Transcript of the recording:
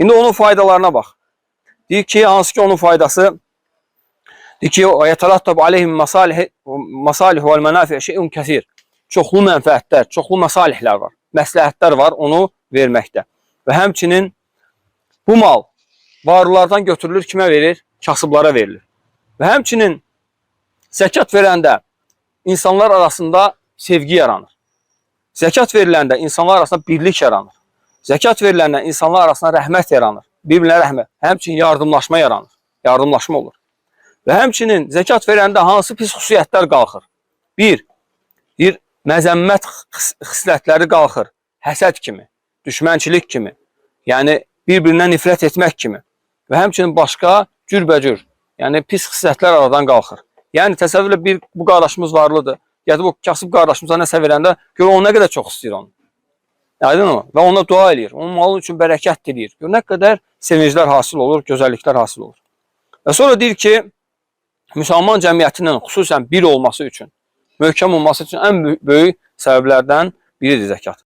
İndi onun faydalarına bax. Deyir ki, hansı ki onun faydası, deyir ki, yətərattab aleyhim masalih vəl mənafi şeyun kəsir. Çoxlu mənfəətlər, çoxlu məsalihlər var, məsləhətlər var onu verməkdə. Və həmçinin bu mal varlılardan götürülür, kimə verir? Kasıblara verilir. Və həmçinin zəkat verəndə insanlar arasında sevgi yaranır. Zəkat veriləndə insanlar arasında birlik yaranır. Zəkat veriləndə insanlar arasında rəhmət yaranır. Bir-birinə rəhmət. Həmçinin yardımlaşma yaranır. Yardımlaşma olur. Və həmçinin zəkat verəndə hansı pis xüsusiyyətlər qalxır? Bir məzəmmət xislətləri qalxır. Həsəd kimi, düşmənçilik kimi, yəni bir-birindən nifrət etmək kimi və həmçinin başqa cürbəcür, yəni pis xislətlər aradan qalxır. Yəni təsəvvürlə bu qardaşımız varlıdır. Gedib o kasıb qardaşımıza nəsə verəndə gör o nə qədər çox istəyir onu. Aydın mı? Və ona dua eləyir. Onun malı üçün bərəkət diləyir. Gör nə qədər sevinclər hasil olur, gözəlliklər hasil olur. Və sonra deyir ki, müsəlman cəmiyyətinin xüsusən bir olması üçün, möhkəm olması üçün ən böyük səbəblərdən biridir zəkat.